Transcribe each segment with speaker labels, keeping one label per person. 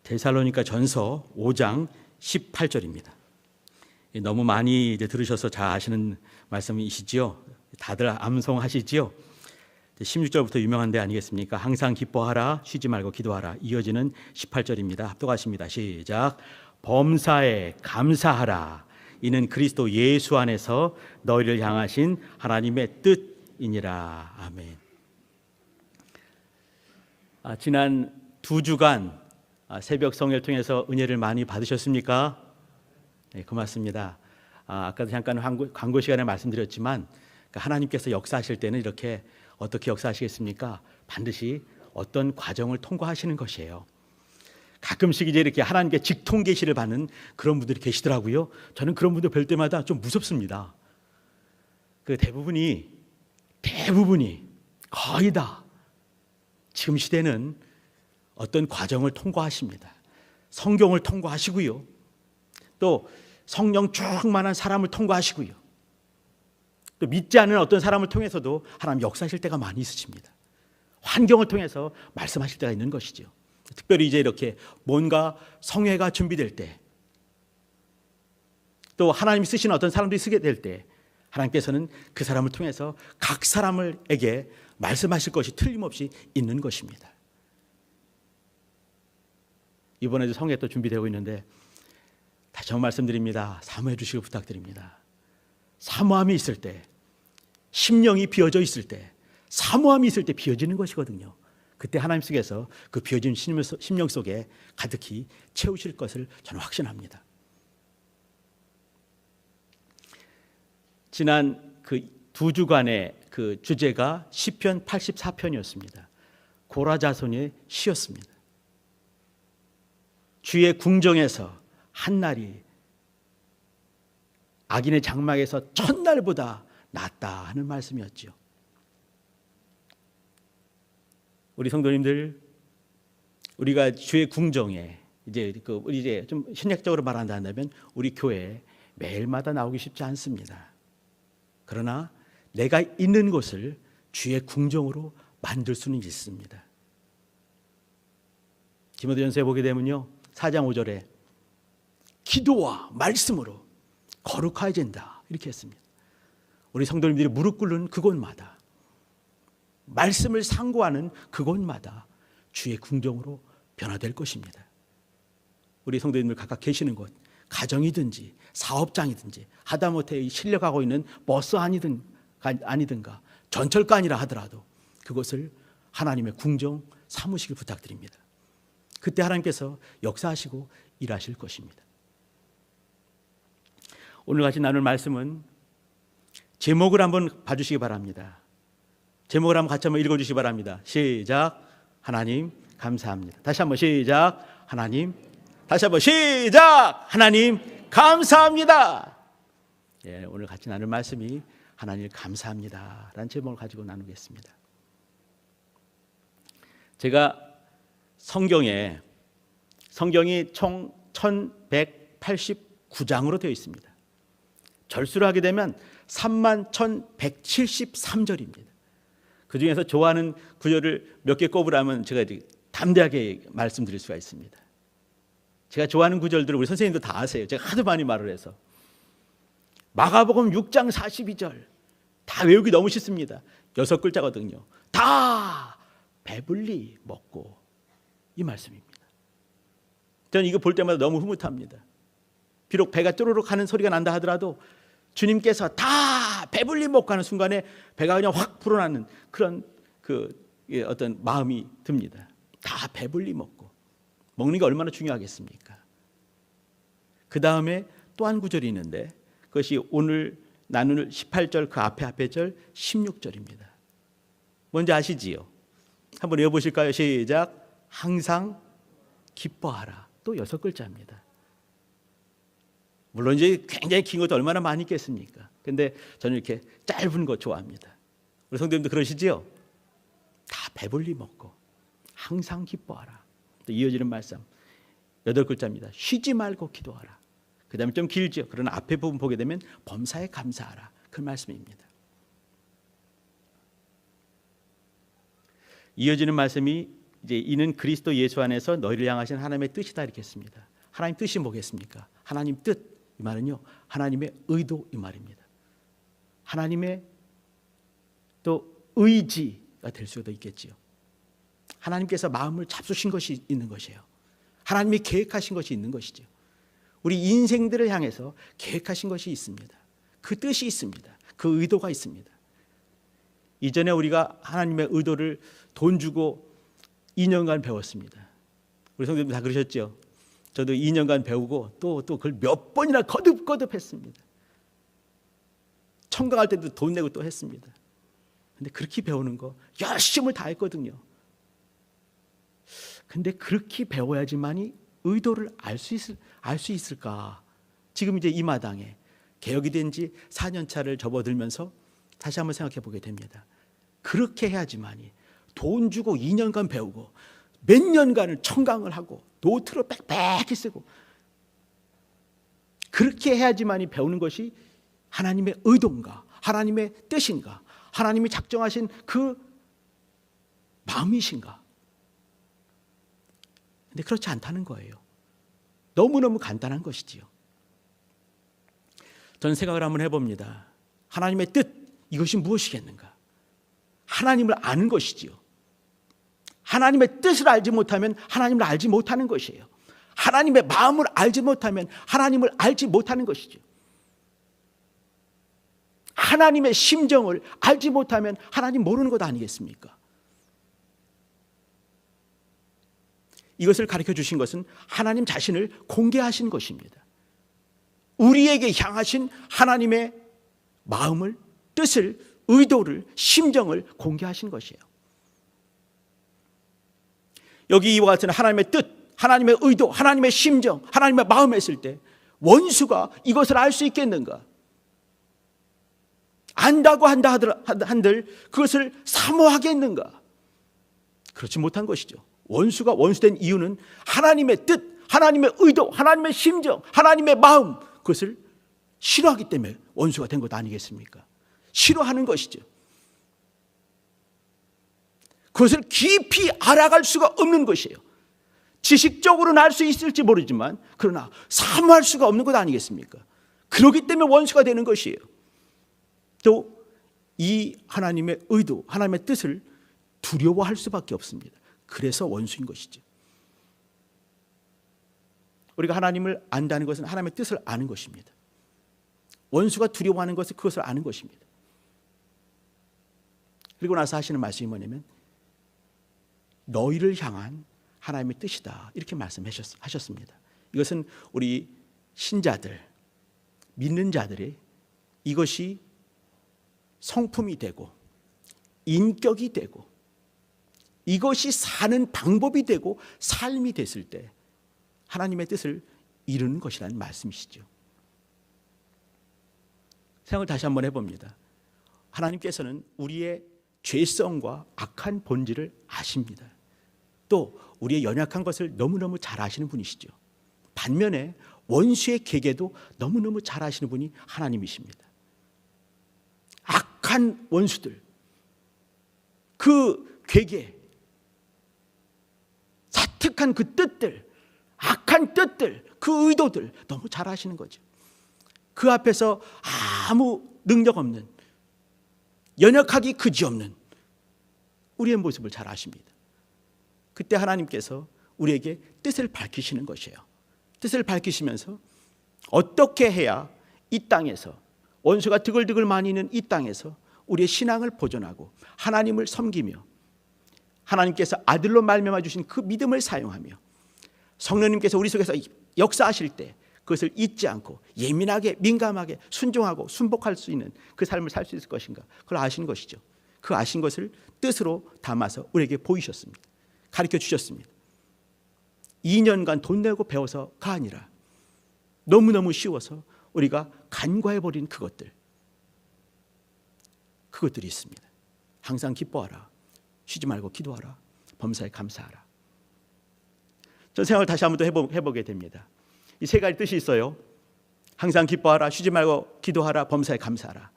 Speaker 1: 데살로니가 전서 5장 18절입니다. 너무 많이 이제 들으셔서 잘 아시는 말씀이시지요. 다들 암송하시지요. 16절부터 유명한 데 아니겠습니까? 항상 기뻐하라, 쉬지 말고 기도하라. 이어지는 18절입니다. 합독하십니다. 시작. 범사에 감사하라. 이는 그리스도 예수 안에서 너희를 향하신 하나님의 뜻이니라. 아멘. 지난 2주간 새벽 성회를 통해서 은혜를 많이 받으셨습니까? 네, 고맙습니다. 아까도 잠깐 광고 시간에 말씀드렸지만 하나님께서 역사하실 때는 이렇게 어떻게 역사하시겠습니까? 반드시 어떤 과정을 통과하시는 것이에요. 가끔씩 이제 이렇게 하나님께 직통 계시를 받는 그런 분들이 계시더라고요. 저는 그런 분들 뵐 때마다 좀 무섭습니다. 그 대부분이 거의 다 지금 시대는 어떤 과정을 통과하십니다. 성경을 통과하시고요. 또 성령 충만한 사람을 통과하시고요. 또 믿지 않는 어떤 사람을 통해서도 하나님 역사하실 때가 많이 있으십니다. 환경을 통해서 말씀하실 때가 있는 것이죠. 특별히 이제 이렇게 뭔가 성회가 준비될 때, 또 하나님이 쓰시는 어떤 사람들이 쓰게 될 때 하나님께서는 그 사람을 통해서 각 사람에게 말씀하실 것이 틀림없이 있는 것입니다. 이번에도 성회 또 준비되고 있는데 다시 한번 말씀드립니다. 사모해 주시길 부탁드립니다. 사모함이 있을 때, 심령이 비어져 있을 때, 사모함이 있을 때 비어지는 것이거든요. 그때 하나님 속에서 그 비어진 심령 속에 가득히 채우실 것을 저는 확신합니다. 지난 그 2주간의 그 주제가 시편 84편이었습니다. 고라 자손의 시였습니다. 주의 궁정에서 한날이 악인의 장막에서 첫날보다 낫다 하는 말씀이었죠. 우리 성도님들, 우리가 주의 궁정에 우리 이제 좀 신약적으로 말한다면 우리 교회에 매일마다 나오기 쉽지 않습니다. 그러나 내가 있는 곳을 주의 궁정으로 만들 수는 있습니다. 디모데전서에 보게 되면요, 4장 5절에 기도와 말씀으로 거룩해야 된다 이렇게 했습니다. 우리 성도님들이 무릎 꿇는 그곳마다, 말씀을 상고하는 그곳마다 주의 궁정으로 변화될 것입니다. 우리 성도님들 각각 계시는 곳, 가정이든지 사업장이든지 하다못해 실려가고 있는 버스 아니든가 전철가 아니라 하더라도 그것을 하나님의 궁정 삼으시길 부탁드립니다. 그때 하나님께서 역사하시고 일하실 것입니다. 오늘 같이 나눌 말씀은 제목을 한번 봐주시기 바랍니다. 제목을 한번 같이 한번 읽어주시기 바랍니다. 시작. 하나님 감사합니다. 다시 한번 시작. 하나님. 다시 한번 시작. 하나님 감사합니다. 예, 오늘 같이 나눌 말씀이 하나님 감사합니다 라는 제목을 가지고 나누겠습니다. 제가 성경이 총 1189장으로 되어 있습니다. 절수를 하게 되면 31,173절입니다. 그 중에서 좋아하는 구절을 몇 개 꼽으라면 제가 담대하게 말씀드릴 수가 있습니다. 제가 좋아하는 구절들을 우리 선생님도 다 아세요. 제가 하도 많이 말을 해서. 마가복음 6장 42절 다 외우기 너무 쉽습니다. 6글자거든요. 다 배불리 먹고, 이 말씀입니다. 저는 이거 볼 때마다 너무 흐뭇합니다. 비록 배가 쪼르륵 하는 소리가 난다 하더라도 주님께서 다 배불리 먹고 하는 순간에 배가 그냥 확 불어나는 그런 어떤 마음이 듭니다. 다 배불리 먹고. 먹는 게 얼마나 중요하겠습니까? 그 다음에 또 한 구절이 있는데 그것이 오늘 나눌 18절 그 앞에 절 16절입니다. 뭔지 아시지요? 한번 외워보실까요? 시작. 항상 기뻐하라. 또 6글자입니다. 물론 이제 굉장히 긴 것도 얼마나 많이 있겠습니까? 근데 저는 이렇게 짧은 거 좋아합니다. 우리 성도님도 그러시지요? 다 배불리 먹고 항상 기뻐하라. 또 이어지는 말씀 8글자입니다. 쉬지 말고 기도하라. 그 다음에 좀 길죠. 그러나 앞에 부분 보게 되면 범사에 감사하라. 그 말씀입니다. 이어지는 말씀이 이제 이는 그리스도 예수 안에서 너희를 향하신 하나님의 뜻이다 이렇게 했습니다. 하나님 뜻이 뭐겠습니까? 하나님 뜻 이 말은요 하나님의 의도 이 말입니다. 하나님의 또 의지가 될 수도 있겠지요. 하나님께서 마음을 잡수신 것이 있는 것이에요. 하나님이 계획하신 것이 있는 것이죠. 우리 인생들을 향해서 계획하신 것이 있습니다. 그 뜻이 있습니다. 그 의도가 있습니다. 이전에 우리가 하나님의 의도를 돈 주고 2년간 배웠습니다. 우리 성도님들 다 그러셨죠? 저도 2년간 배우고 또 그걸 몇 번이나 거듭 했습니다. 청강할 때도 돈 내고 또 했습니다. 근데 그렇게 배우는 거 열심을 다 했거든요. 근데 그렇게 배워야지만이 의도를 알 수 있을까? 지금 이제 이 마당에 개혁이 된 지 4년 차를 접어들면서 다시 한번 생각해 보게 됩니다. 그렇게 해야지만이 돈 주고 2년간 배우고 몇 년간을 청강을 하고 노트로 빽빽히 쓰고 그렇게 해야지만이 배우는 것이 하나님의 의도인가, 하나님의 뜻인가, 하나님이 작정하신 그 마음이신가? 근데 그렇지 않다는 거예요. 너무너무 간단한 것이지요. 저는 생각을 한번 해봅니다. 하나님의 뜻, 이것이 무엇이겠는가? 하나님을 아는 것이지요. 하나님의 뜻을 알지 못하면 하나님을 알지 못하는 것이에요. 하나님의 마음을 알지 못하면 하나님을 알지 못하는 것이죠. 하나님의 심정을 알지 못하면 하나님 모르는 것 아니겠습니까? 이것을 가르쳐 주신 것은 하나님 자신을 공개하신 것입니다. 우리에게 향하신 하나님의 마음을, 뜻을, 의도를, 심정을 공개하신 것이에요. 여기 이와 같은 하나님의 뜻, 하나님의 의도, 하나님의 심정, 하나님의 마음을 했을 때 원수가 이것을 알 수 있겠는가? 안다고 한들 그것을 사모하겠는가? 그렇지 못한 것이죠. 원수가 원수된 이유는 하나님의 뜻, 하나님의 의도, 하나님의 심정, 하나님의 마음, 그것을 싫어하기 때문에 원수가 된 것 아니겠습니까? 싫어하는 것이죠. 그것을 깊이 알아갈 수가 없는 것이에요. 지식적으로는 알 수 있을지 모르지만 그러나 사모할 수가 없는 것 아니겠습니까? 그렇기 때문에 원수가 되는 것이에요. 또 이 하나님의 의도, 하나님의 뜻을 두려워할 수밖에 없습니다. 그래서 원수인 것이죠. 우리가 하나님을 안다는 것은 하나님의 뜻을 아는 것입니다. 원수가 두려워하는 것은 그것을 아는 것입니다. 그리고 나서 하시는 말씀이 뭐냐면 너희를 향한 하나님의 뜻이다 이렇게 말씀하셨습니다. 이것은 우리 신자들, 믿는 자들의 이것이 성품이 되고 인격이 되고 이것이 사는 방법이 되고 삶이 됐을 때 하나님의 뜻을 이루는 것이라는 말씀이시죠. 생각을 다시 한번 해봅니다. 하나님께서는 우리의 죄성과 악한 본질을 아십니다. 또 우리의 연약한 것을 너무너무 잘 아시는 분이시죠. 반면에 원수의 계계도 너무너무 잘 아시는 분이 하나님이십니다. 악한 원수들, 그 계계, 사특한 그 뜻들, 악한 뜻들, 그 의도들 너무 잘 아시는 거죠. 그 앞에서 아무 능력 없는, 연약하기 그지없는 우리의 모습을 잘 아십니다. 그때 하나님께서 우리에게 뜻을 밝히시는 것이에요. 뜻을 밝히시면서 어떻게 해야 이 땅에서 원수가 드글드글 많이 있는 이 땅에서 우리의 신앙을 보존하고 하나님을 섬기며 하나님께서 아들로 말미암아 주신 그 믿음을 사용하며 성령님께서 우리 속에서 역사하실 때 그것을 잊지 않고 예민하게 민감하게 순종하고 순복할 수 있는 그 삶을 살 수 있을 것인가, 그걸 아시는 것이죠. 그 아신 것을 뜻으로 담아서 우리에게 보이셨습니다. 가르쳐 주셨습니다. 2년간 돈 내고 배워서가 아니라 너무너무 쉬워서 우리가 간과해버린 그것들이 있습니다. 항상 기뻐하라, 쉬지 말고 기도하라, 범사에 감사하라. 전 생각을 다시 한번 더 해보게 됩니다. 이 세 가지 뜻이 있어요. 항상 기뻐하라, 쉬지 말고 기도하라, 범사에 감사하라.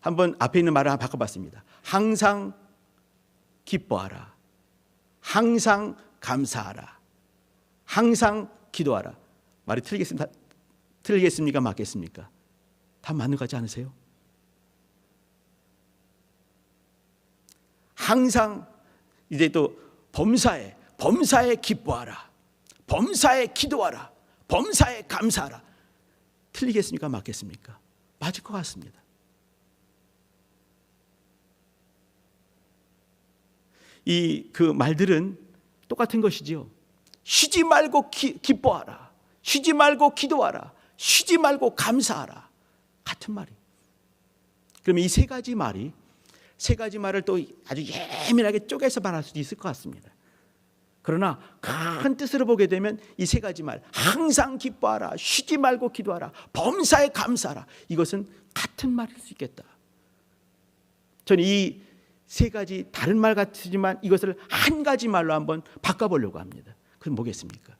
Speaker 1: 한번 앞에 있는 말을 바꿔봤습니다. 항상 기뻐하라, 항상 감사하라. 항상 기도하라. 말이 틀리겠습니까? 맞겠습니까? 다 맞는 것 같지 않으세요? 항상 이제 또 범사에 기뻐하라. 범사에 기도하라. 범사에 감사하라. 틀리겠습니까? 맞겠습니까? 맞을 것 같습니다. 그 말들은 똑같은 것이지요. 쉬지 말고 기뻐하라. 쉬지 말고 기도하라. 쉬지 말고 감사하라. 같은 말이. 그러면 이 세 가지 말을 또 아주 예민하게 쪼개서 말할 수도 있을 것 같습니다. 그러나 큰 뜻으로 보게 되면 이 세 가지 말, 항상 기뻐하라, 쉬지 말고 기도하라, 범사에 감사하라, 이것은 같은 말일 수 있겠다. 저는 이 세 가지 다른 말 같지만 이것을 한 가지 말로 한번 바꿔보려고 합니다. 그건 뭐겠습니까?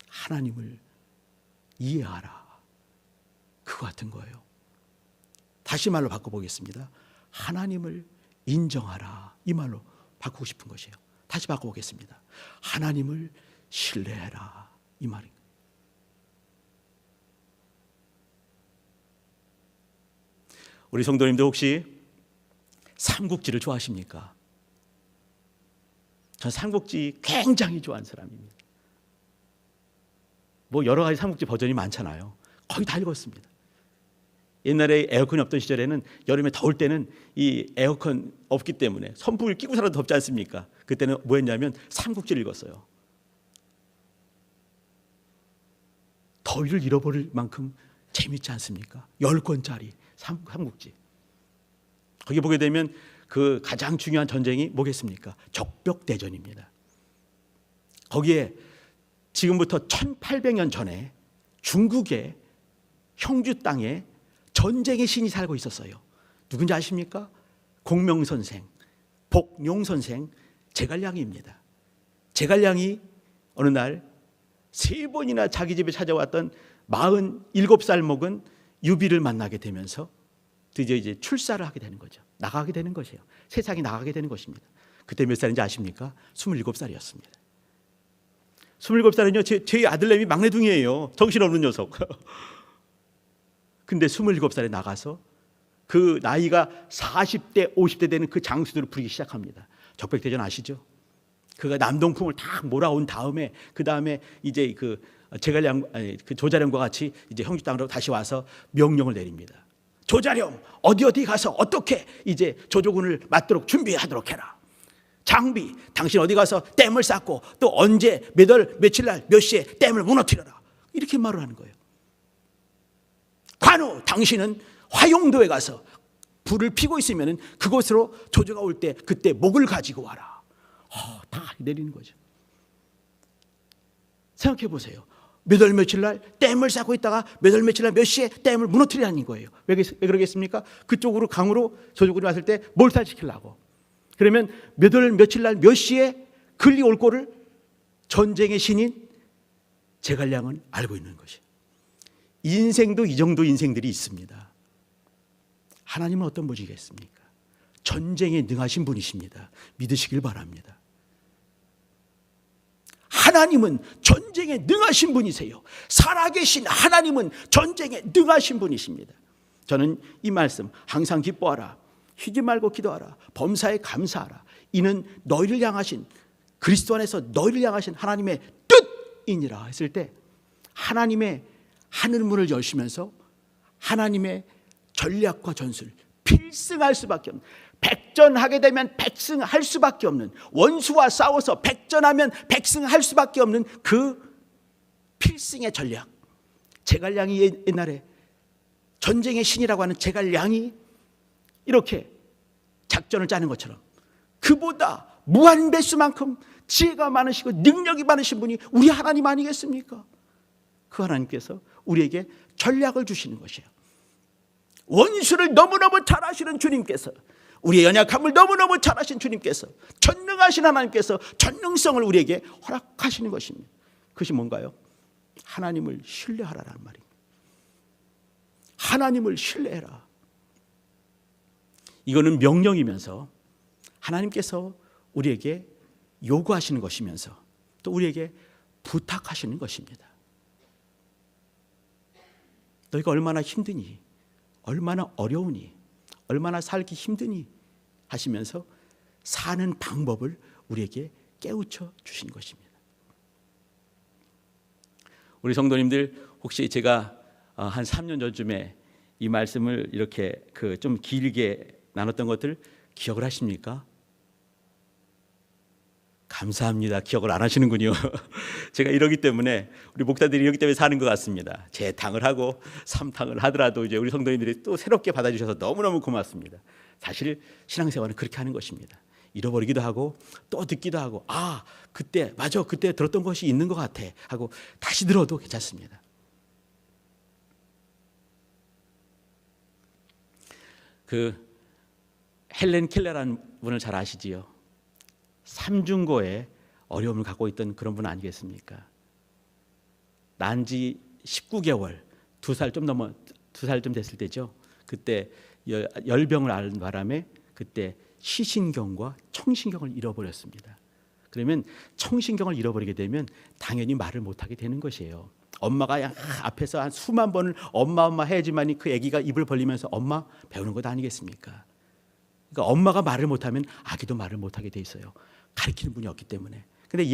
Speaker 1: 하나님을 이해하라. 그거 같은 거예요. 다시 말로 바꿔보겠습니다. 하나님을 인정하라. 이 말로 바꾸고 싶은 것이에요. 다시 바꿔보겠습니다. 하나님을 신뢰해라. 이 말입니다. 우리 성도님들 혹시 삼국지를 좋아하십니까? 전 삼국지 굉장히 좋아하는 사람입니다. 뭐 여러 가지 삼국지 버전이 많잖아요. 거의 다 읽었습니다. 옛날에 에어컨이 없던 시절에는 여름에 더울 때는 이 에어컨 없기 때문에 선풍기를 끼고 살아도 덥지 않습니까? 그때는 뭐 했냐면 삼국지를 읽었어요. 더위를 잃어버릴 만큼 재밌지 않습니까? 10권짜리 삼국지. 거기 보게 되면 그 가장 중요한 전쟁이 뭐겠습니까? 적벽대전입니다. 거기에 지금부터 1800년 전에 중국의 형주 땅에 전쟁의 신이 살고 있었어요. 누군지 아십니까? 공명선생, 복룡선생, 제갈량이입니다. 제갈량이 어느 날 3번이나 자기 집에 찾아왔던 47살 먹은 유비를 만나게 되면서 드디어 이제 출사를 하게 되는 거죠. 나가게 되는 것이에요. 세상에 나가게 되는 것입니다. 그때 몇 살인지 아십니까? 27살이었습니다. 27살은요, 제 아들내미 막내둥이에요. 정신없는 녀석. 근데 27살에 나가서 그 나이가 40대, 50대 되는 그 장수들을 부리기 시작합니다. 적백대전 아시죠? 그가 남동풍을 다 몰아온 다음에 그 다음에 이제 그 제갈량, 그 조자룡과 같이 이제 형주 땅으로 다시 와서 명령을 내립니다. 조자룡 어디 가서 어떻게 이제 조조군을 맞도록 준비하도록 해라. 장비 당신 어디 가서 댐을 쌓고 또 언제 몇 월 며칠 날 몇 시에 댐을 무너뜨려라. 이렇게 말을 하는 거예요. 관우 당신은 화용도에 가서 불을 피고 있으면 그곳으로 조조가 올 때 그때 목을 가지고 와라. 다 내리는 거죠. 생각해 보세요. 몇 월 며칠 날 댐을 쌓고 있다가 몇 월 며칠 날 몇 시에 댐을 무너뜨리라는 거예요. 왜 그러겠습니까? 그쪽으로 강으로 조조군이 왔을 때 몰살시키려고. 그러면 몇 월 며칠 날 몇 시에 글리 올 거를 전쟁의 신인 제갈량은 알고 있는 것이에요. 인생도 이 정도 인생들이 있습니다. 하나님은 어떤 분이겠습니까? 전쟁에 능하신 분이십니다. 믿으시길 바랍니다. 하나님은 전쟁에 능하신 분이세요. 살아계신 하나님은 전쟁에 능하신 분이십니다. 저는 이 말씀 항상 기뻐하라, 쉬지 말고 기도하라, 범사에 감사하라. 이는 너희를 향하신 그리스도 안에서 너희를 향하신 하나님의 뜻이니라 했을 때 하나님의 하늘문을 여시면서 하나님의 전략과 전술 필승할 수밖에 없는, 백전하게 되면 백승할 수밖에 없는, 원수와 싸워서 백전하면 백승할 수밖에 없는 그 필승의 전략. 제갈량이 옛날에 전쟁의 신이라고 하는 제갈량이 이렇게 작전을 짜는 것처럼 그보다 무한 배수만큼 지혜가 많으시고 능력이 많으신 분이 우리 하나님 아니겠습니까? 그 하나님께서 우리에게 전략을 주시는 것이에요. 원수를 너무너무 잘 아시는 주님께서, 우리의 연약함을 너무너무 잘 아신 주님께서, 전능하신 하나님께서 전능성을 우리에게 허락하시는 것입니다. 그것이 뭔가요? 하나님을 신뢰하라는 말입니다. 하나님을 신뢰해라. 이거는 명령이면서 하나님께서 우리에게 요구하시는 것이면서 또 우리에게 부탁하시는 것입니다. 너희가 얼마나 힘드니, 얼마나 어려우니, 얼마나 살기 힘드니 하시면서 사는 방법을 우리에게 깨우쳐 주신 것입니다. 우리 성도님들, 혹시 제가 한 3년 전쯤에 이 말씀을 이렇게 좀 길게 나눴던 것들 기억을 하십니까? 감사합니다. 기억을 안 하시는군요. 제가 이러기 때문에, 우리 목사들이 이러기 때문에 사는 것 같습니다. 재탕을 하고 삼탕을 하더라도 이제 우리 성도님들이 또 새롭게 받아주셔서 너무너무 고맙습니다. 사실 신앙생활은 그렇게 하는 것입니다. 잃어버리기도 하고 또 듣기도 하고, 아, 그때 맞아, 그때 들었던 것이 있는 것 같아 하고 다시 들어도 괜찮습니다. 헬렌 켈러라는 분을 잘 아시지요? 삼중고에 어려움을 갖고 있던 그런 분 아니겠습니까? 난지 19개월, 2살 좀 됐을 때죠. 그때 열병을 앓은 바람에 그때 시신경과 청신경을 잃어버렸습니다. 그러면 청신경을 잃어버리게 되면 당연히 말을 못하게 되는 것이에요. 엄마가 앞에서 한 수만 번을 엄마 해야지만이 그 아기가 입을 벌리면서 엄마 배우는 것 아니겠습니까? 그러니까 엄마가 말을 못하면 아기도 말을 못하게 돼 있어요. 가르치는 분이 없기 때문에. 근데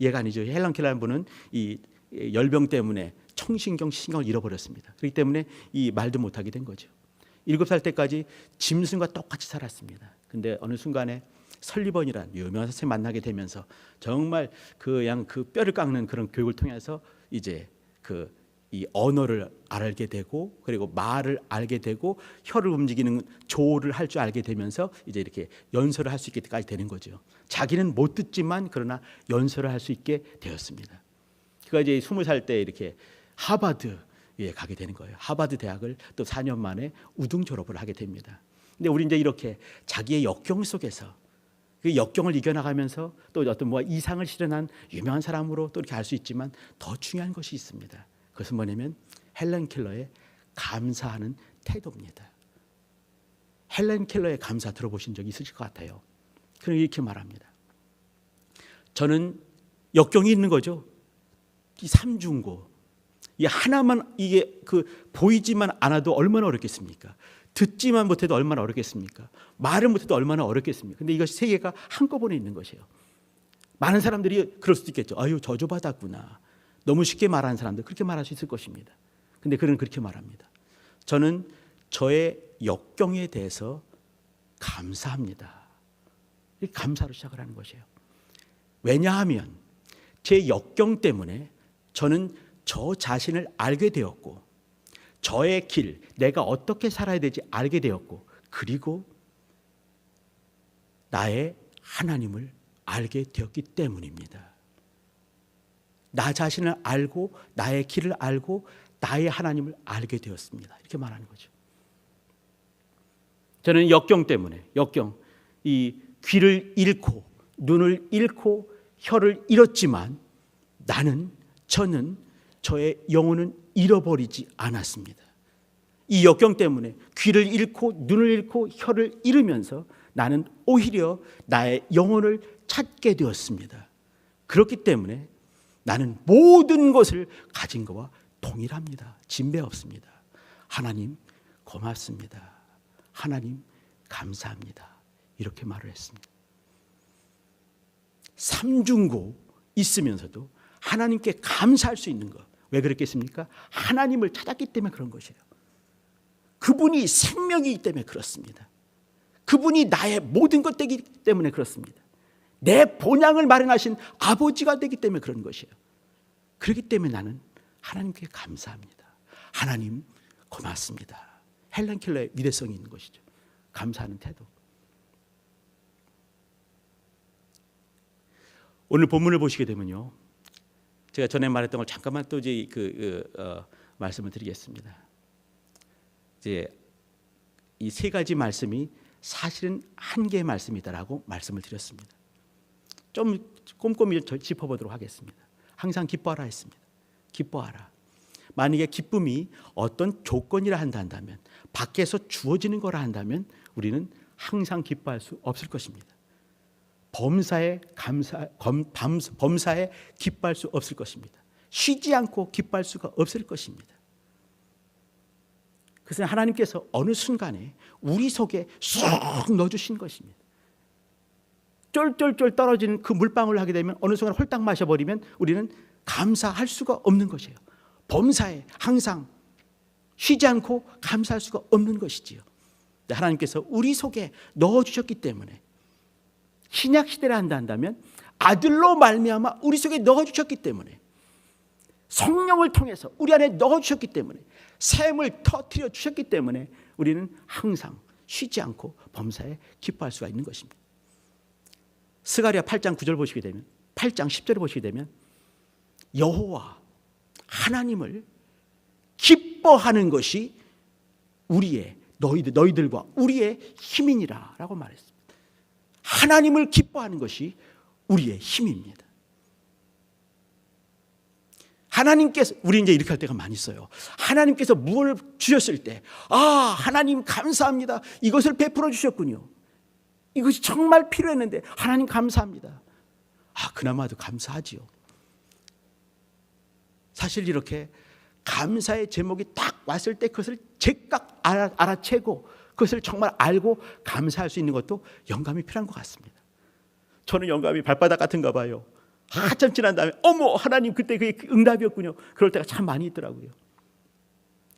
Speaker 1: 얘가 아니죠. 헬렌 켈러라는 분은 이 열병 때문에 청신경, 시신경을 잃어버렸습니다. 그렇기 때문에 이 말도 못하게 된 거죠. 7살 때까지 짐승과 똑같이 살았습니다. 근데 어느 순간에 설리번이라는 유명한 선생님 만나게 되면서 정말 그 뼈를 깎는 그런 교육을 통해서 이제 이 언어를 알게 되고, 그리고 말을 알게 되고, 혀를 움직이는 조를 할 줄 알게 되면서 이제 이렇게 연설을 할 수 있게까지 되는 거죠. 자기는 못 듣지만 그러나 연설을 할 수 있게 되었습니다. 그가 이제 20살 때 이렇게 하버드에 가게 되는 거예요. 하버드 대학을 또 4년 만에 우등 졸업을 하게 됩니다. 근데 우리 이제 이렇게 자기의 역경 속에서 그 역경을 이겨나가면서 또 어떤 이상을 실현한 유명한 사람으로 또 이렇게 알 수 있지만 더 중요한 것이 있습니다. 그것은 뭐냐면 헬렌 켈러의 감사하는 태도입니다. 헬렌 켈러의 감사 들어보신 적 있으실 것 같아요. 그럼 이렇게 말합니다. 저는 역경이 있는 거죠. 이 삼중고, 이 하나만 이게 보이지만 않아도 얼마나 어렵겠습니까? 듣지만 못해도 얼마나 어렵겠습니까? 말을 못해도 얼마나 어렵겠습니까? 근데 이것이 세 개가 한꺼번에 있는 것이에요. 많은 사람들이 그럴 수도 있겠죠. 아유, 저주받았구나. 너무 쉽게 말하는 사람들 그렇게 말할 수 있을 것입니다. 근데 그는 그렇게 말합니다. 저는 저의 역경에 대해서 감사합니다. 감사로 시작을 하는 것이에요. 왜냐하면 제 역경 때문에 저는 저 자신을 알게 되었고, 저의 길, 내가 어떻게 살아야 되지 알게 되었고, 그리고 나의 하나님을 알게 되었기 때문입니다. 나 자신을 알고 나의 길을 알고 나의 하나님을 알게 되었습니다. 이렇게 말하는 거죠. 저는 역경 때문에, 이 귀를 잃고 눈을 잃고 혀를 잃었지만 저는 저의 영혼은 잃어버리지 않았습니다. 이 역경 때문에 귀를 잃고 눈을 잃고 혀를 잃으면서 나는 오히려 나의 영혼을 찾게 되었습니다. 그렇기 때문에 나는 모든 것을 가진 것과 동일합니다. 진배 없습니다. 하나님 고맙습니다. 하나님 감사합니다. 이렇게 말을 했습니다. 삼중고 있으면서도 하나님께 감사할 수 있는 것. 왜 그랬겠습니까? 하나님을 찾았기 때문에 그런 것이에요. 그분이 생명이기 때문에 그렇습니다. 그분이 나의 모든 것 되기 때문에 그렇습니다. 내 본향을 마련하신 아버지가 되기 때문에 그런 것이에요. 그렇기 때문에 나는 하나님께 감사합니다. 하나님 고맙습니다. 헬렌 켈러의 위대성이 있는 것이죠. 감사하는 태도. 오늘 본문을 보시게 되면요, 제가 전에 말했던 걸 잠깐만 또 이제 말씀을 드리겠습니다. 이제 이 세 가지 말씀이 사실은 한 개의 말씀이다라고 말씀을 드렸습니다. 좀 꼼꼼히 짚어보도록 하겠습니다. 항상 기뻐하라 했습니다. 기뻐하라. 만약에 기쁨이 어떤 조건이라 한다면, 밖에서 주어지는 거라 한다면 우리는 항상 기뻐할 수 없을 것입니다. 범사에 기뻐할 수 없을 것입니다. 쉬지 않고 기뻐할 수가 없을 것입니다. 그래서 하나님께서 어느 순간에 우리 속에 쏙 넣어주신 것입니다. 쫄쫄쫄 떨어지는 그 물방울을 하게 되면 어느 순간 홀딱 마셔버리면 우리는 감사할 수가 없는 것이에요. 범사에 항상 쉬지 않고 감사할 수가 없는 것이지요. 하나님께서 우리 속에 넣어주셨기 때문에 신약시대를 한다면 아들로 말미암아 우리 속에 넣어주셨기 때문에 성령을 통해서 우리 안에 넣어주셨기 때문에 샘을 터뜨려 주셨기 때문에 우리는 항상 쉬지 않고 범사에 기뻐할 수가 있는 것입니다. 스가랴 8장 9절 보시게 되면 8장 10절을 보시게 되면 여호와 하나님을 기뻐하는 것이 우리의 너희들과 우리의 힘이니라 라고 말했습니다. 하나님을 기뻐하는 것이 우리의 힘입니다. 하나님께서, 우리 이제 이렇게 할 때가 많이 있어요. 하나님께서 무엇을 주셨을 때, 하나님 감사합니다. 이것을 베풀어 주셨군요. 이것이 정말 필요했는데 하나님 감사합니다. 그나마도 감사하지요. 사실 이렇게 감사의 제목이 딱 왔을 때 그것을 제각 알아채고 그것을 정말 알고 감사할 수 있는 것도 영감이 필요한 것 같습니다. 저는 영감이 발바닥 같은가 봐요. 한참 지난 다음에 어머 하나님 그때 그게 응답이었군요. 그럴 때가 참 많이 있더라고요.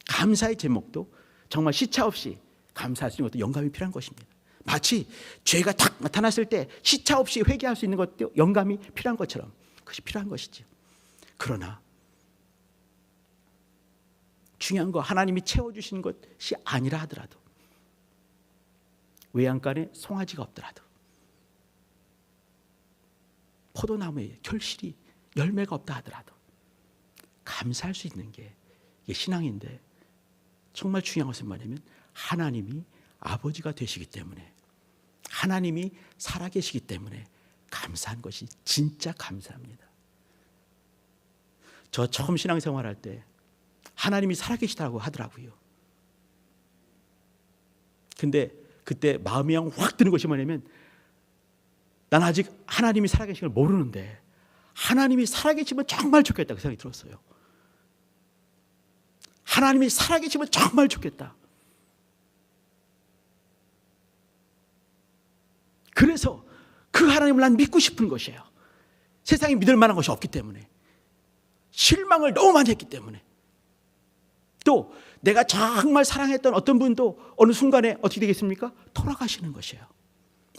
Speaker 1: 감사의 제목도 정말 시차 없이 감사할 수 있는 것도 영감이 필요한 것입니다. 마치 죄가 딱 나타났을 때 시차 없이 회개할 수 있는 것도 영감이 필요한 것처럼 그것이 필요한 것이죠. 그러나 중요한 거 하나님이 채워주신 것이 아니라 하더라도 외양간에 송아지가 없더라도 포도나무에 결실이 열매가 없다 하더라도 감사할 수 있는 게 이게 신앙인데 정말 중요한 것은 뭐냐면 하나님이 아버지가 되시기 때문에 하나님이 살아계시기 때문에 감사한 것이 진짜 감사합니다. 저 처음 신앙생활할 때 하나님이 살아계시다고 하더라고요. 근데 그때 마음이 확 드는 것이 뭐냐면 난 아직 하나님이 살아계신 걸 모르는데 하나님이 살아계시면 정말 좋겠다 그 생각이 들었어요. 하나님이 살아계시면 정말 좋겠다. 그래서 그 하나님을 난 믿고 싶은 것이에요. 세상에 믿을 만한 것이 없기 때문에 실망을 너무 많이 했기 때문에 또 내가 정말 사랑했던 어떤 분도 어느 순간에 어떻게 되겠습니까? 돌아가시는 것이에요.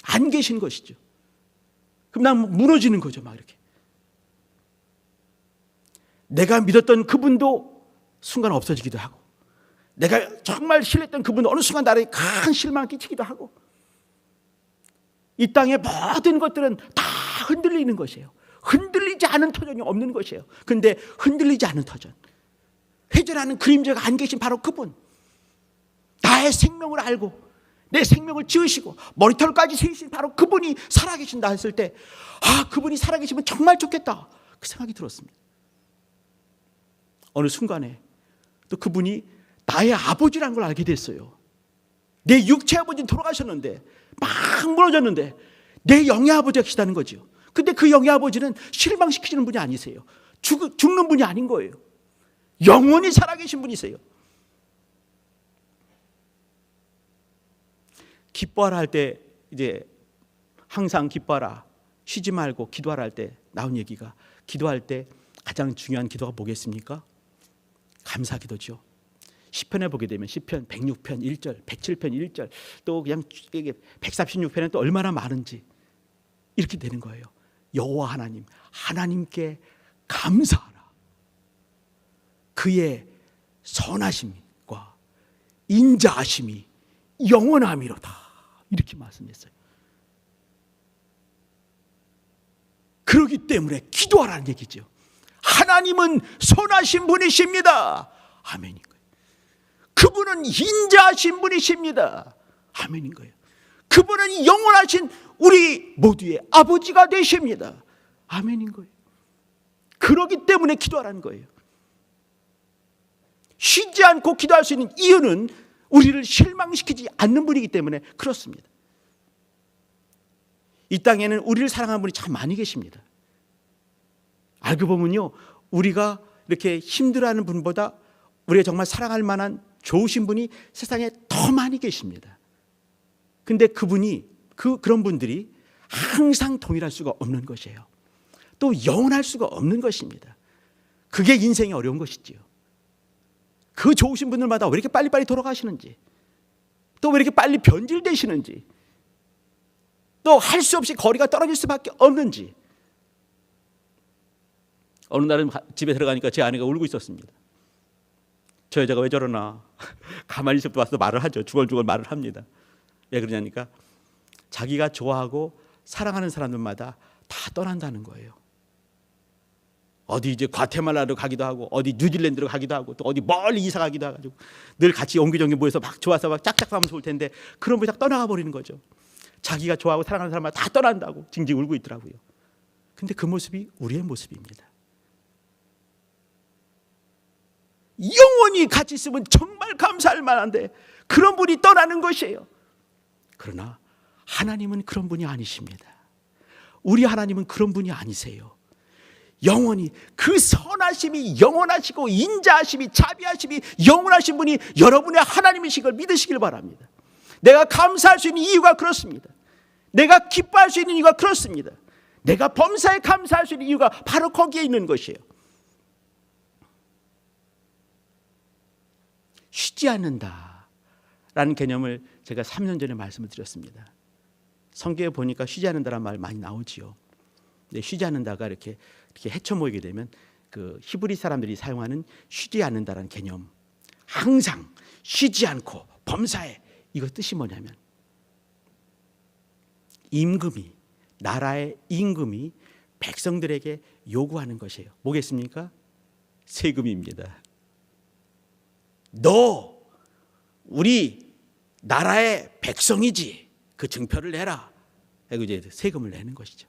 Speaker 1: 안 계신 것이죠. 그럼 난 무너지는 거죠. 막 이렇게 내가 믿었던 그분도 순간 없어지기도 하고 내가 정말 신뢰했던 그분도 어느 순간 나에게 큰 실망을 끼치기도 하고 이 땅의 모든 것들은 다 흔들리는 것이에요. 흔들리지 않은 터전이 없는 것이에요. 그런데 흔들리지 않은 터전, 회전하는 그림자가 안 계신 바로 그분, 나의 생명을 알고 내 생명을 지으시고 머리털까지 세우신 바로 그분이 살아계신다 했을 때 그분이 살아계시면 정말 좋겠다 그 생각이 들었습니다. 어느 순간에 또 그분이 나의 아버지라는 걸 알게 됐어요. 내 육체 아버지는 돌아가셨는데 막 무너졌는데 내 영의 아버지가 계시다는 거죠. 근데 그 영의 아버지는 실망시키시는 분이 아니세요. 죽는 분이 아닌 거예요. 영원히 살아계신 분이세요. 기뻐하라 할 때 이제 항상 기뻐하라, 쉬지 말고 기도하라 할 때 나온 얘기가, 기도할 때 가장 중요한 기도가 뭐겠습니까? 감사 기도죠. 시편에 보게 되면 시편 106편 1절, 107편 1절, 또 그냥 136편에 또 얼마나 많은지 이렇게 되는 거예요. 여호와 하나님, 하나님께 감사하라. 그의 선하심과 인자하심이 영원함이로다. 이렇게 말씀했어요. 그렇기 때문에 기도하라는 얘기죠. 하나님은 선하신 분이십니다. 아멘인 거예요. 그분은 인자하신 분이십니다. 아멘인 거예요. 그분은 영원하신 우리 모두의 아버지가 되십니다. 아멘인 거예요. 그렇기 때문에 기도하라는 거예요. 쉬지 않고 기도할 수 있는 이유는 우리를 실망시키지 않는 분이기 때문에 그렇습니다. 이 땅에는 우리를 사랑하는 분이 참 많이 계십니다. 알고 보면요, 우리가 이렇게 힘들어하는 분보다 우리가 정말 사랑할 만한 좋으신 분이 세상에 더 많이 계십니다. 근데 그분이 그런 분들이 항상 동일할 수가 없는 것이에요. 또 영원할 수가 없는 것입니다. 그게 인생이 어려운 것이지요. 그 좋으신 분들마다 왜 이렇게 빨리빨리 돌아가시는지, 또 왜 이렇게 빨리 변질되시는지, 또 할 수 없이 거리가 떨어질 수밖에 없는지. 어느 날은 집에 들어가니까 제 아내가 울고 있었습니다. 저 여자가 왜 저러나. 가만히 있어도 와서 말을 하죠. 중얼중얼 말을 합니다. 왜 그러냐니까 자기가 좋아하고 사랑하는 사람들마다 다 떠난다는 거예요. 어디 이제 과테말라로 가기도 하고, 어디 뉴질랜드로 가기도 하고, 또 어디 멀리 이사 가기도 하고, 늘 같이 옹기종기 모여서 막 좋아서 막 짝짝하면서 올 텐데 그런 분이 딱 떠나가 버리는 거죠. 자기가 좋아하고 사랑하는 사람마다 다 떠난다고 징징 울고 있더라고요. 근데 그 모습이 우리의 모습입니다. 영원히 같이 있으면 정말 감사할 만한데 그런 분이 떠나는 것이에요. 그러나 하나님은 그런 분이 아니십니다. 우리 하나님은 그런 분이 아니세요. 영원히 그 선하심이 영원하시고 인자하심이 자비하심이 영원하신 분이 여러분의 하나님이신 걸 믿으시길 바랍니다. 내가 감사할 수 있는 이유가 그렇습니다. 내가 기뻐할 수 있는 이유가 그렇습니다. 내가 범사에 감사할 수 있는 이유가 바로 거기에 있는 것이에요. 쉬지 않는다라는 개념을 제가 3년 전에 말씀을 드렸습니다. 성경에 보니까 쉬지 않는다라는 말 많이 나오지요. 근데 쉬지 않는다가 이렇게 헤쳐 모이게 되면 그 히브리 사람들이 사용하는 쉬지 않는다라는 개념, 항상 쉬지 않고 범사에, 이거 뜻이 뭐냐면 임금이, 나라의 임금이 백성들에게 요구하는 것이에요. 뭐겠습니까? 세금입니다. 너 우리 나라의 백성이지, 그 증표를 내라. 그리고 이제 세금을 내는 것이죠.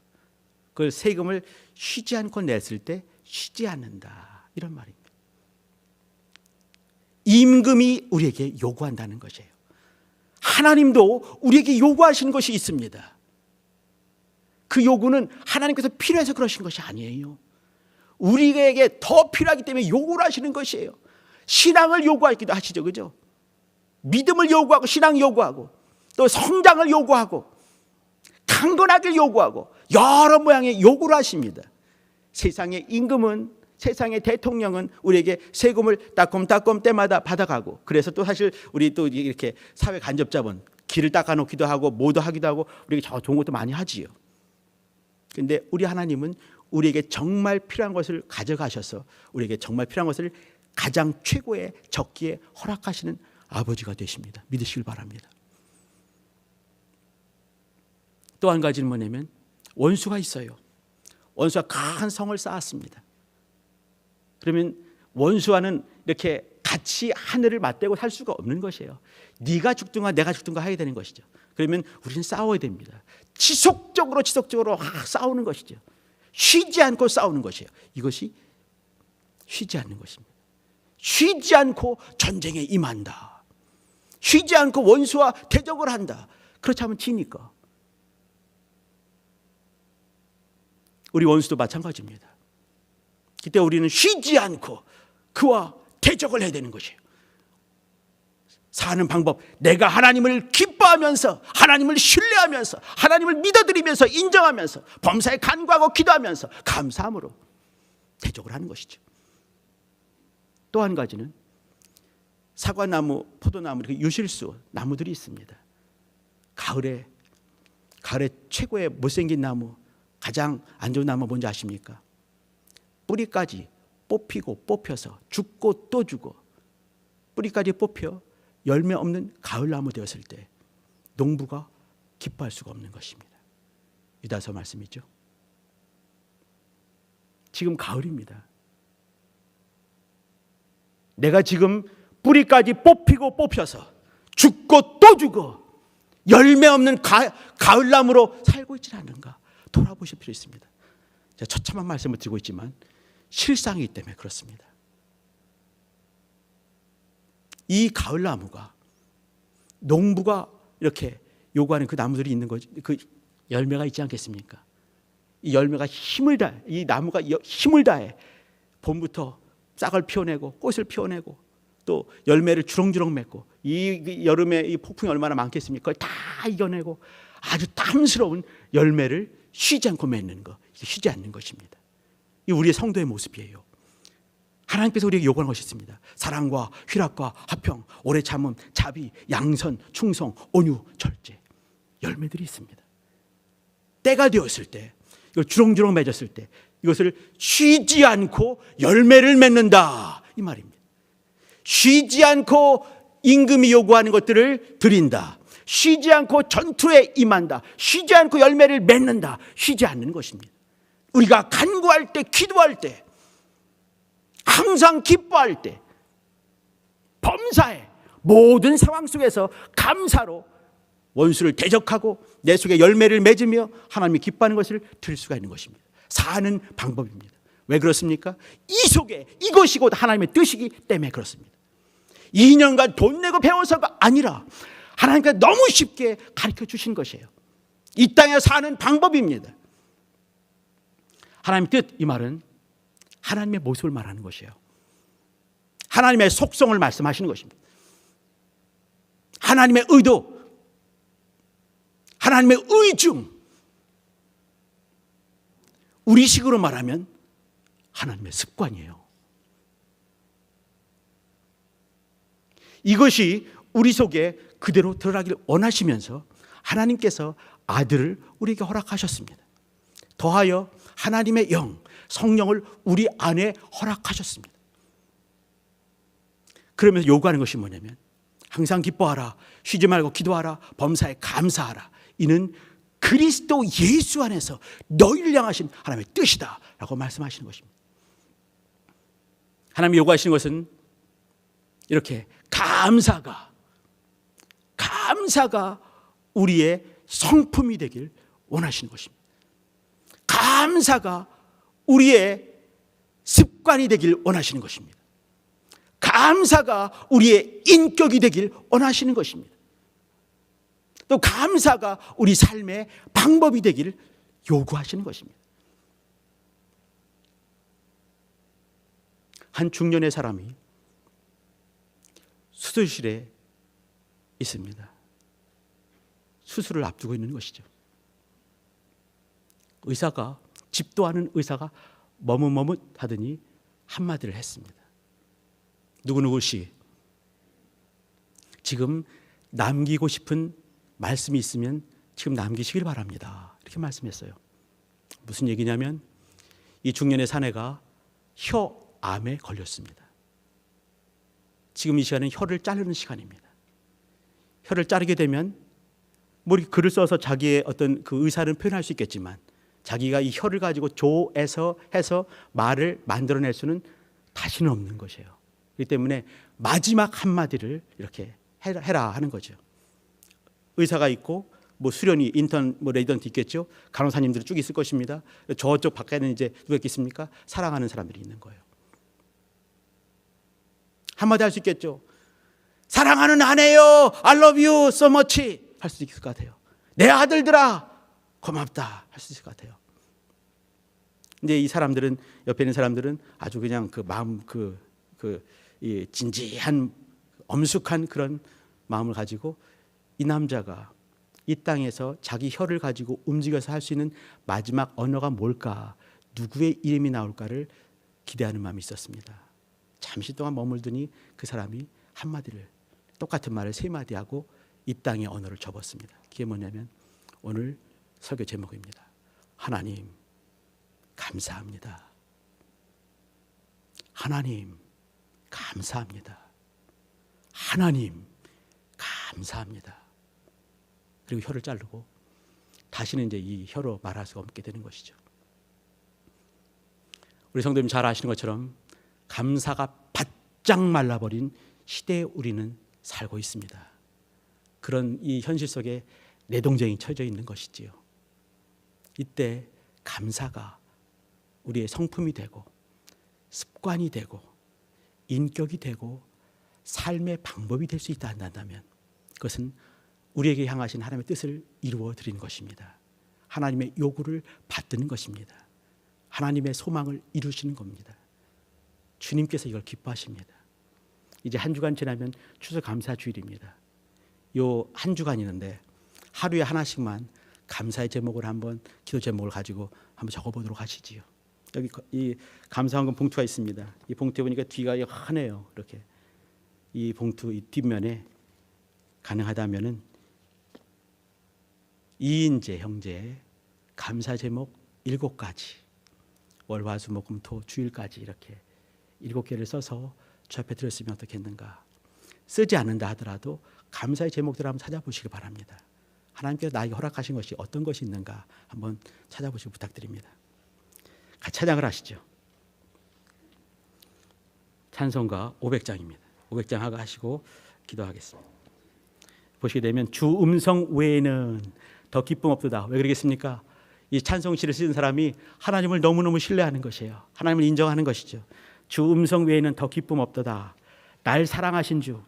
Speaker 1: 그걸 세금을 쉬지 않고 냈을 때 쉬지 않는다, 이런 말입니다. 임금이 우리에게 요구한다는 것이에요. 하나님도 우리에게 요구하시는 것이 있습니다. 그 요구는 하나님께서 필요해서 그러신 것이 아니에요. 우리에게 더 필요하기 때문에 요구를 하시는 것이에요. 신앙을 요구하기도 하시죠, 그죠? 믿음을 요구하고, 신앙 요구하고, 또 성장을 요구하고, 강건하길 요구하고, 여러 모양의 요구를 하십니다. 세상의 임금은, 세상의 대통령은 우리에게 세금을 따꼼따꼼 때마다 받아가고, 그래서 또 사실 우리 또 이렇게 사회 간접자본, 길을 닦아놓기도 하고 뭐도 하기도 하고 우리에게 저 좋은 것도 많이 하지요. 근데 우리 하나님은 우리에게 정말 필요한 것을 가져가셔서 우리에게 정말 필요한 것을 가장 최고의 적기에 허락하시는 아버지가 되십니다. 믿으시길 바랍니다. 또 한 가지는 뭐냐면 원수가 있어요. 원수가 큰 성을 쌓았습니다. 그러면 원수와는 이렇게 같이 하늘을 맞대고 살 수가 없는 것이에요. 네가 죽든가 내가 죽든가 해야 되는 것이죠. 그러면 우리는 싸워야 됩니다. 지속적으로 싸우는 것이죠. 쉬지 않고 싸우는 것이에요. 이것이 쉬지 않는 것입니다. 쉬지 않고 전쟁에 임한다. 쉬지 않고 원수와 대적을 한다. 그렇지 않으면 지니까. 우리 원수도 마찬가지입니다. 그때 우리는 쉬지 않고 그와 대적을 해야 되는 것이에요. 사는 방법, 내가 하나님을 기뻐하면서, 하나님을 신뢰하면서, 하나님을 믿어드리면서, 인정하면서, 범사에 간구하고 기도하면서 감사함으로 대적을 하는 것이죠. 또 한 가지는 사과나무, 포도나무, 이렇게 유실수 나무들이 있습니다. 가을에 최고의 못생긴 나무, 가장 안 좋은 나무 뭔지 아십니까? 뿌리까지 뽑히고 뽑혀서 죽고 또 죽어, 뿌리까지 뽑혀 열매 없는 가을나무 되었을 때 농부가 기뻐할 수가 없는 것입니다. 유다서 말씀이죠. 지금 가을입니다. 내가 지금 뿌리까지 뽑히고 뽑혀서 죽고 또 죽어 열매 없는 가을나무로 살고 있지 않는가 돌아보실 필요 있습니다. 제가 처참한 말씀을 드리고 있지만 실상이기 때문에 그렇습니다. 이 가을나무가 농부가 이렇게 요구하는 그 나무들이 있는 거죠. 그 열매가 있지 않겠습니까? 이 열매가 힘을 다해, 이 나무가 힘을 다해 봄부터 싹을 피워내고 꽃을 피워내고 또 열매를 주렁주렁 맺고, 이 여름에 이 폭풍이 얼마나 많겠습니까? 그걸 다 이겨내고 아주 탐스러운 열매를 쉬지 않고 맺는 것, 쉬지 않는 것입니다. 이 우리의 성도의 모습이에요. 하나님께서 우리에게 요구하는 것이 있습니다. 사랑과 희락과 화평, 오래 참음, 자비, 양선, 충성, 온유, 절제. 열매들이 있습니다. 때가 되었을 때, 이걸 주렁주렁 맺었을 때 이것을 쉬지 않고 열매를 맺는다, 이 말입니다. 쉬지 않고 임금이 요구하는 것들을 드린다. 쉬지 않고 전투에 임한다. 쉬지 않고 열매를 맺는다. 쉬지 않는 것입니다. 우리가 간구할 때, 기도할 때, 항상 기뻐할 때, 범사에 모든 상황 속에서 감사로 원수를 대적하고 내 속에 열매를 맺으며 하나님이 기뻐하는 것을 들을 수가 있는 것입니다. 사는 방법입니다. 왜 그렇습니까? 이 속에 이것이 곧 하나님의 뜻이기 때문에 그렇습니다. 2년간 돈 내고 배워서가 아니라 하나님께서 너무 쉽게 가르쳐 주신 것이에요. 이 땅에 사는 방법입니다. 하나님의 뜻, 이 말은 하나님의 모습을 말하는 것이에요. 하나님의 속성을 말씀하시는 것입니다. 하나님의 의도, 하나님의 의중, 우리식으로 말하면 하나님의 습관이에요. 이것이 우리 속에 그대로 드러나기를 원하시면서 하나님께서 아들을 우리에게 허락하셨습니다. 더하여 하나님의 영, 성령을 우리 안에 허락하셨습니다. 그러면서 요구하는 것이 뭐냐면 항상 기뻐하라, 쉬지 말고 기도하라, 범사에 감사하라. 이는 그리스도 예수 안에서 너희를 향하신 하나님의 뜻이다 라고 말씀하시는 것입니다. 하나님이 요구하시는 것은 이렇게 감사가 우리의 성품이 되길 원하시는 것입니다. 감사가 우리의 습관이 되길 원하시는 것입니다. 감사가 우리의 인격이 되길 원하시는 것입니다. 또 감사가 우리 삶의 방법이 되기를 요구하시는 것입니다. 한 중년의 사람이 수술실에 있습니다. 수술을 앞두고 있는 것이죠. 의사가, 집도하는 의사가 머뭇머뭇하더니 한마디를 했습니다. 누구누구 씨, 지금 남기고 싶은 말씀이 있으면 지금 남기시길 바랍니다. 이렇게 말씀했어요. 무슨 얘기냐면 이 중년의 사내가 혀암에 걸렸습니다. 지금 이 시간은 혀를 자르는 시간입니다. 혀를 자르게 되면 뭐 이렇게 글을 써서 자기의 어떤 그 의사를 표현할 수 있겠지만 자기가 이 혀를 가지고 조해서 해서 말을 만들어낼 수는 다시는 없는 것이에요. 그렇기 때문에 마지막 한마디를 이렇게 해라 하는 거죠. 의사가 있고 뭐 수련이 인턴 뭐 레지던트 있겠죠. 간호사님들이 쭉 있을 것입니다. 저쪽 밖에는 이제 누가 있겠습니까? 사랑하는 사람들이 있는 거예요. 한마디 할 수 있겠죠. 사랑하는 아내요, I love you so much 할 수 있을 것 같아요. 내 아들들아 고맙다 할 수 있을 것 같아요. 근데 이 사람들은, 옆에 있는 사람들은 아주 그냥 그 마음 이 진지한 엄숙한 그런 마음을 가지고 이 남자가 이 땅에서 자기 혀를 가지고 움직여서 할 수 있는 마지막 언어가 뭘까, 누구의 이름이 나올까를 기대하는 마음이 있었습니다. 잠시 동안 머물더니 그 사람이 한마디를, 똑같은 말을 세 마디 하고 이 땅의 언어를 접었습니다. 그게 뭐냐면 오늘 설교 제목입니다. 하나님 감사합니다. 하나님 감사합니다. 하나님 감사합니다. 그리고 혀를 자르고 다시는 이제 이 혀로 말할 수가 없게 되는 것이죠. 우리 성도님 잘 아시는 것처럼 감사가 바짝 말라버린 시대에 우리는 살고 있습니다. 그런 이 현실 속에 내동쟁이 쳐져 있는 것이지요. 이때 감사가 우리의 성품이 되고 습관이 되고 인격이 되고 삶의 방법이 될 수 있다 한다면 그것은 우리에게 향하신 하나님의 뜻을 이루어 드리는 것입니다. 하나님의 요구를 받드는 것입니다. 하나님의 소망을 이루시는 겁니다. 주님께서 이걸 기뻐하십니다. 이제 한 주간 지나면 추수감사주일입니다. 요 한 주간 있는데 하루에 하나씩만 감사의 제목을 한번 기도 제목을 가지고 한번 적어보도록 하시지요. 여기 이 감사헌금 봉투가 있습니다. 이 봉투에 보니까 뒤가 환해요. 이렇게 이 봉투 이 뒷면에 가능하다면은 이인재 형제의 감사 제목 7가지 월화수목금토 주일까지 이렇게 7개를 써서 주 앞에 드렸으면 어떻겠는가. 쓰지 않는다 하더라도 감사의 제목들을 한번 찾아보시기 바랍니다. 하나님께서 나에게 허락하신 것이 어떤 것이 있는가 한번 찾아보시기 부탁드립니다. 같이 찬양을 하시죠. 찬송가 500장입니다. 500장 하시고 기도하겠습니다. 보시게 되면 주 음성 외에는 더 기쁨 없도다. 왜 그러겠습니까? 이 찬송시를 쓰는 사람이 하나님을 너무너무 신뢰하는 것이에요. 하나님을 인정하는 것이죠. 주 음성 외에는 더 기쁨 없도다. 날 사랑하신 주.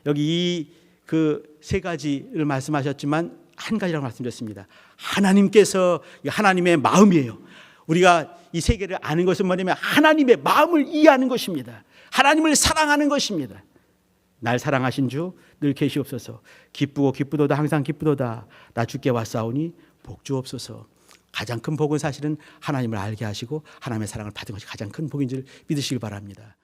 Speaker 1: 여기 그 세 가지를 말씀하셨지만 한 가지라고 말씀드렸습니다. 하나님께서 하나님의 마음이에요. 우리가 이 세계를 아는 것은 뭐냐면 하나님의 마음을 이해하는 것입니다. 하나님을 사랑하는 것입니다. 날 사랑하신 주 늘 계시옵소서. 기쁘고 기쁘도다 항상 기쁘도다. 나 주께 왔사오니 복 주옵소서. 가장 큰 복은 사실은 하나님을 알게 하시고 하나님의 사랑을 받은 것이 가장 큰 복인 줄 믿으시길 바랍니다.